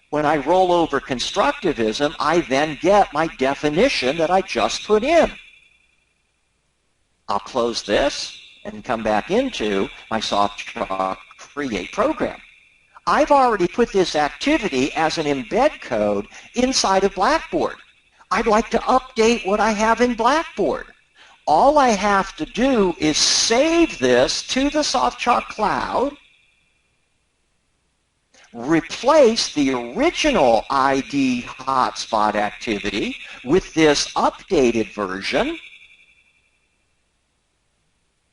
When I roll over constructivism, I then get my definition that I just put in. I'll close this and come back into my Softchalk Create program. I've already put this activity as an embed code inside of Blackboard. I'd like to update what I have in Blackboard. All I have to do is save this to the Softchalk Cloud, replace the original ID hotspot activity with this updated version,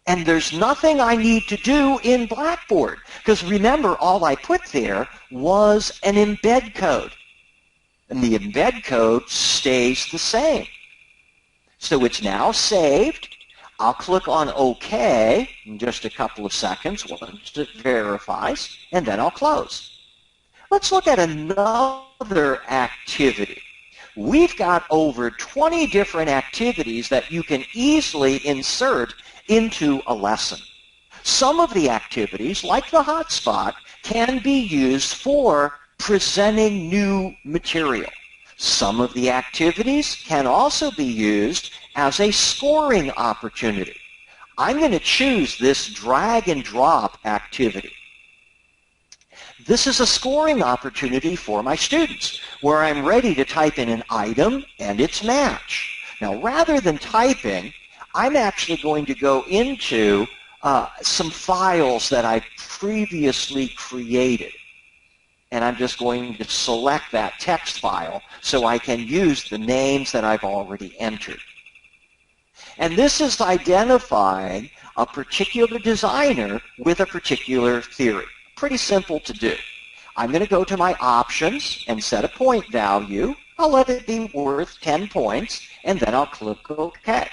and there's nothing I need to do in Blackboard, because remember, all I put there was an embed code, and the embed code stays the same. So it's now saved. I'll click on OK in just a couple of seconds once it verifies, and then I'll close. Let's look at another activity. We've got over 20 different activities that you can easily insert into a lesson. Some of the activities, like the hotspot, can be used for presenting new material. Some of the activities can also be used as a scoring opportunity. I'm going to choose this drag and drop activity. This is a scoring opportunity for my students, where I'm ready to type in an item and its match. Now, rather than typing, I'm actually going to go into some files that I previously created. And I'm just going to select that text file so I can use the names that I've already entered. And this is identifying a particular designer with a particular theory. Pretty simple to do. I'm going to go to my options and set a point value. I'll let it be worth 10 points, and then I'll click OK.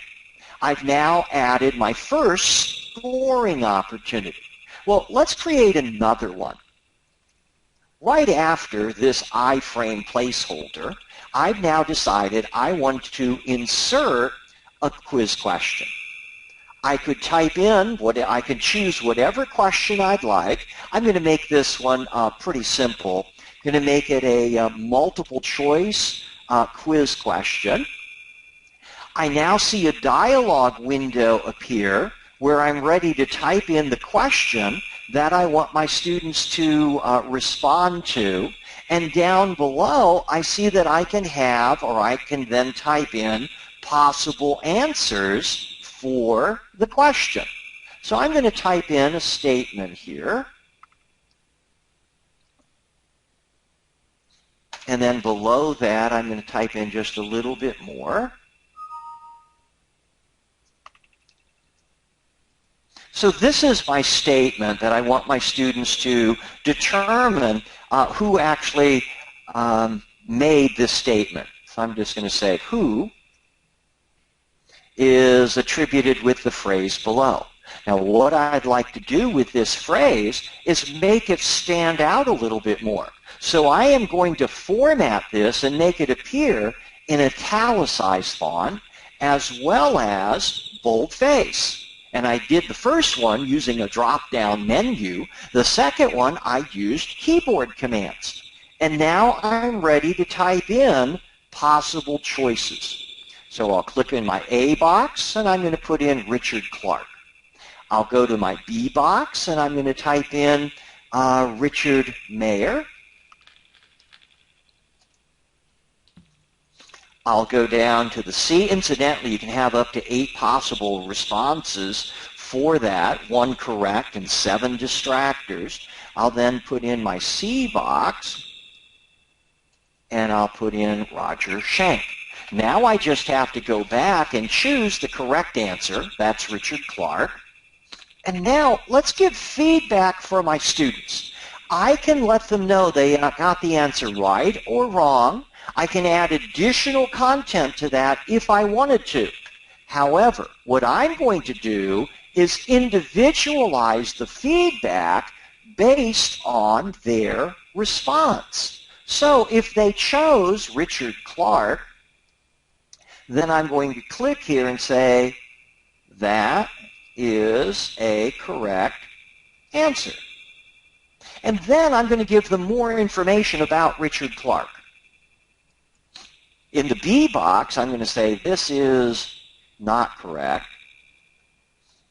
I've now added my first scoring opportunity. Well, let's create another one. Right after this iframe placeholder, I've now decided I want to insert a quiz question. I could type in, I could choose whatever question I'd like. I'm going to make this one pretty simple. I'm going to make it a multiple choice quiz question. I now see a dialog window appear where I'm ready to type in the question that I want my students to respond to. And down below, I see that I can have, or I can then type in possible answers for the question. So I'm going to type in a statement here. And then below that, I'm going to type in just a little bit more. So this is my statement that I want my students to determine who actually made this statement. So I'm just going to say who is attributed with the phrase below. Now what I'd like to do with this phrase is make it stand out a little bit more. So I am going to format this and make it appear in italicized font as well as boldface. And I did the first one using a drop-down menu. The second one, I used keyboard commands. And now I'm ready to type in possible choices. So I'll click in my A box, and I'm going to put in Richard Clark. I'll go to my B box, and I'm going to type in Richard Mayer. I'll go down to the C. Incidentally, you can have up to 8 possible responses for that, 1 correct and 7 distractors. I'll then put in my C box, and I'll put in Roger Schenck. Now I just have to go back and choose the correct answer. That's Richard Clark. And now let's give feedback for my students. I can let them know they got the answer right or wrong. I can add additional content to that if I wanted to. However, what I'm going to do is individualize the feedback based on their response. So if they chose Richard Clark, then I'm going to click here and say, that is a correct answer. And then I'm going to give them more information about Richard Clark. In the B box, I'm going to say this is not correct.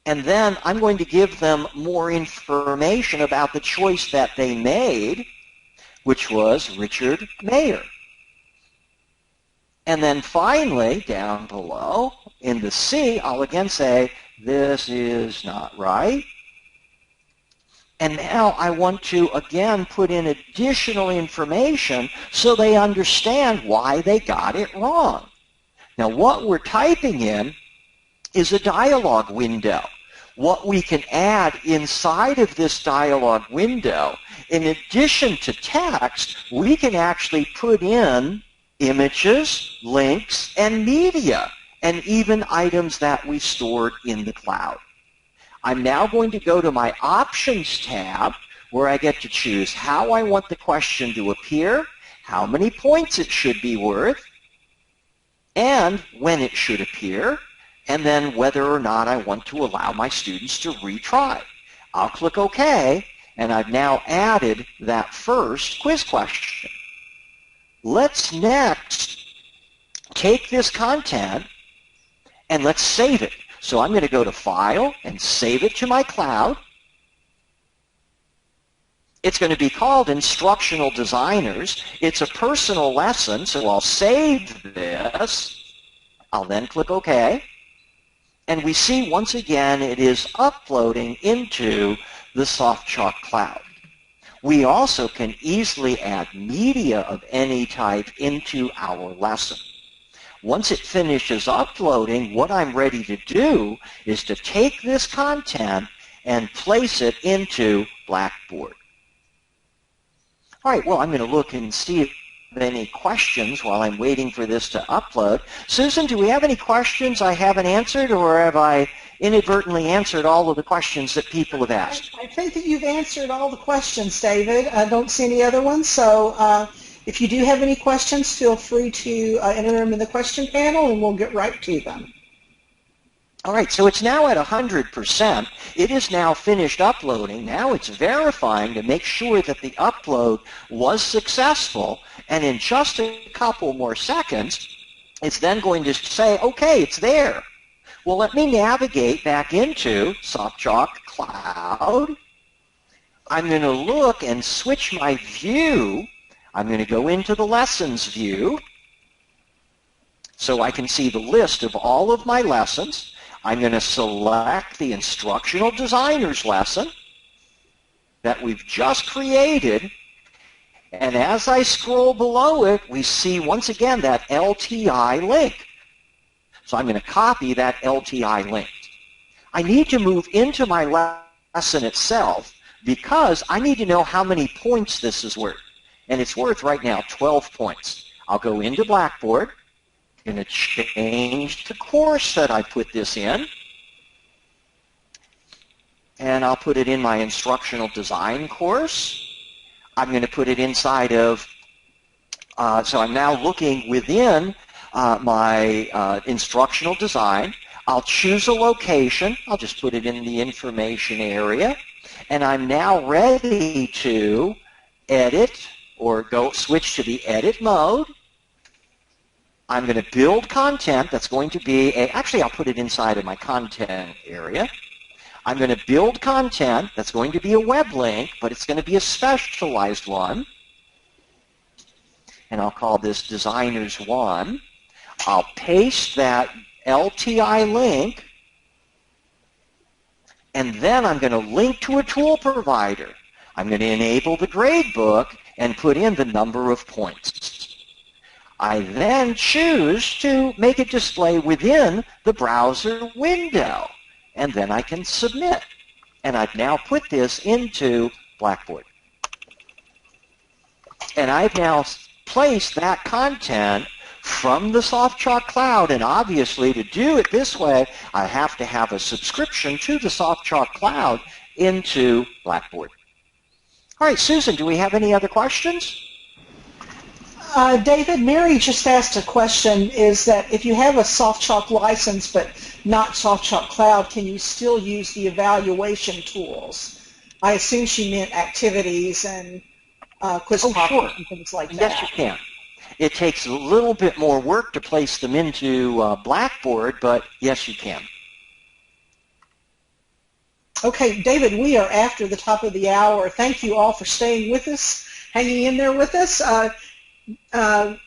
And then I'm going to give them more information about the choice that they made, which was Richard Mayer. And then finally, down below, in the C, I'll again say, this is not right. And now I want to, again, put in additional information so they understand why they got it wrong. Now, what we're typing in is a dialog window. What we can add inside of this dialog window, in addition to text, we can actually put in images, links, and media, and even items that we stored in the cloud. I'm now going to go to my Options tab, where I get to choose how I want the question to appear, how many points it should be worth, and when it should appear, and then whether or not I want to allow my students to retry. I'll click OK, and I've now added that first quiz question. Let's next take this content and let's save it. So I'm going to go to File and save it to my cloud. It's going to be called Instructional Designers. It's a personal lesson, so I'll save this. I'll then click OK. And we see once again it is uploading into the Softchalk Cloud. We also can easily add media of any type into our lesson. Once it finishes uploading, what I'm ready to do is to take this content and place it into Blackboard. All right, well, I'm going to look and see if there are any questions while I'm waiting for this to upload. Susan, do we have any questions I haven't answered, or have I inadvertently answered all of the questions that people have asked? I think that you've answered all the questions, David. I don't see any other ones, so if you do have any questions, feel free to enter them in the question panel, and we'll get right to them. All right, so it's now at 100%. It is now finished uploading. Now it's verifying to make sure that the upload was successful. And in just a couple more seconds, it's then going to say, okay, it's there. Well, let me navigate back into Softchalk Cloud. I'm going to look and switch my view. I'm going to go into the lessons view so I can see the list of all of my lessons. I'm going to select the Instructional Designers lesson that we've just created, and as I scroll below it, we see once again that LTI link. So I'm going to copy that LTI link. I need to move into my lesson itself because I need to know how many points this is worth. And it's worth right now 12 points. I'll go into Blackboard. I'm going to change the course that I put this in, and I'll put it in my instructional design course. I'm going to put it inside of, so I'm now looking within my instructional design. I'll choose a location. I'll just put it in the information area, and I'm now ready to edit or switch to the edit mode. I'm going to build content that's going to be actually I'll put it inside of my content area. I'm going to build content that's going to be a web link, but it's going to be a specialized one. And I'll call this Designers 1. I'll paste that LTI link, and then I'm going to link to a tool provider. I'm going to enable the gradebook and put in the number of points. I then choose to make it display within the browser window, and then I can submit. And I've now put this into Blackboard. And I've now placed that content from the Softchalk Cloud, and obviously to do it this way, I have to have a subscription to the Softchalk Cloud into Blackboard. All right, Susan, do we have any other questions? David, Mary just asked a question, is that if you have a Softchalk license but not Softchalk Cloud, can you still use the evaluation tools? I assume she meant activities and quiz sure. and things like that. Yes, you can. It takes a little bit more work to place them into Blackboard, but yes, you can. Okay, David, we are after the top of the hour. Thank you all for staying with us, hanging in there with us.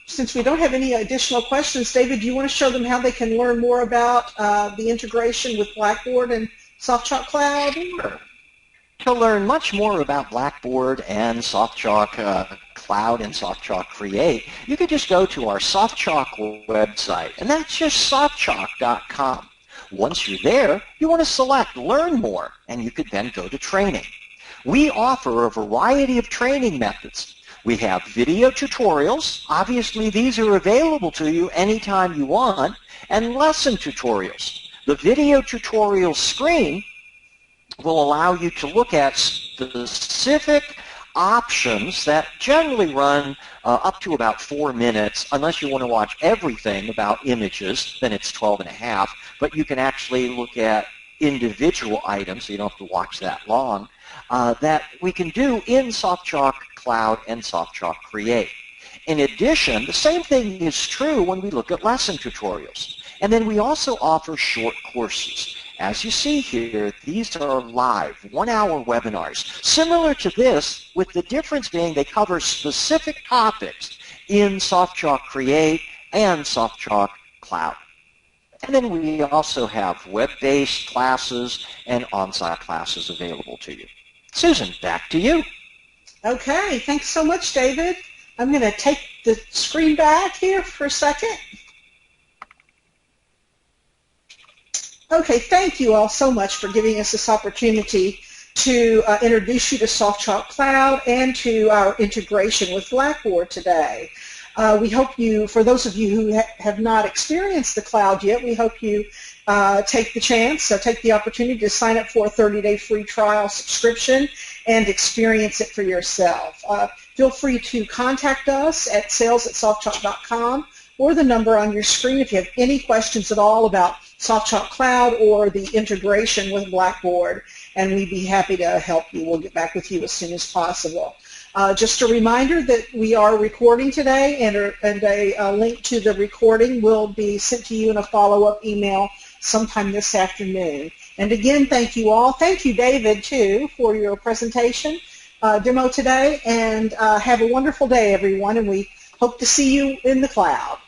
Since we don't have any additional questions, David, do you want to show them how they can learn more about the integration with Blackboard and Softchalk Cloud? Sure. To learn much more about Blackboard and Softchalk Cloud and Softchalk Create, you could just go to our Softchalk website, and that's just softchalk.com. Once you're there, you want to select Learn More, and you could then go to Training. We offer a variety of training methods. We have video tutorials. Obviously, these are available to you anytime you want, and lesson tutorials. The video tutorial screen will allow you to look at specific options that generally run up to about 4 minutes. Unless you want to watch everything about images, then it's 12.5. But you can actually look at individual items, so you don't have to watch that long, that we can do in Softchalk Cloud and Softchalk Create. In addition, the same thing is true when we look at lesson tutorials. And then we also offer short courses. As you see here, these are live, 1-hour webinars, similar to this, with the difference being they cover specific topics in Softchalk Create and Softchalk Cloud. And then we also have web-based classes and on-site classes available to you. Susan, back to you. Okay, thanks so much, David. I'm going to take the screen back here for a second. Okay, thank you all so much for giving us this opportunity to introduce you to Softchalk Cloud and to our integration with Blackboard today. We hope you, for those of you who have not experienced the cloud yet, we hope you take the chance, take the opportunity to sign up for a 30-day free trial subscription and experience it for yourself. Feel free to contact us at sales@softchalk.com or the number on your screen if you have any questions at all about Softchalk Cloud or the integration with Blackboard, and we'd be happy to help you. We'll get back with you as soon as possible. Just a reminder that we are recording today, and a link to the recording will be sent to you in a follow-up email sometime this afternoon. And again, thank you all. Thank you, David, too, for your presentation demo today, and have a wonderful day, everyone, and we hope to see you in the cloud.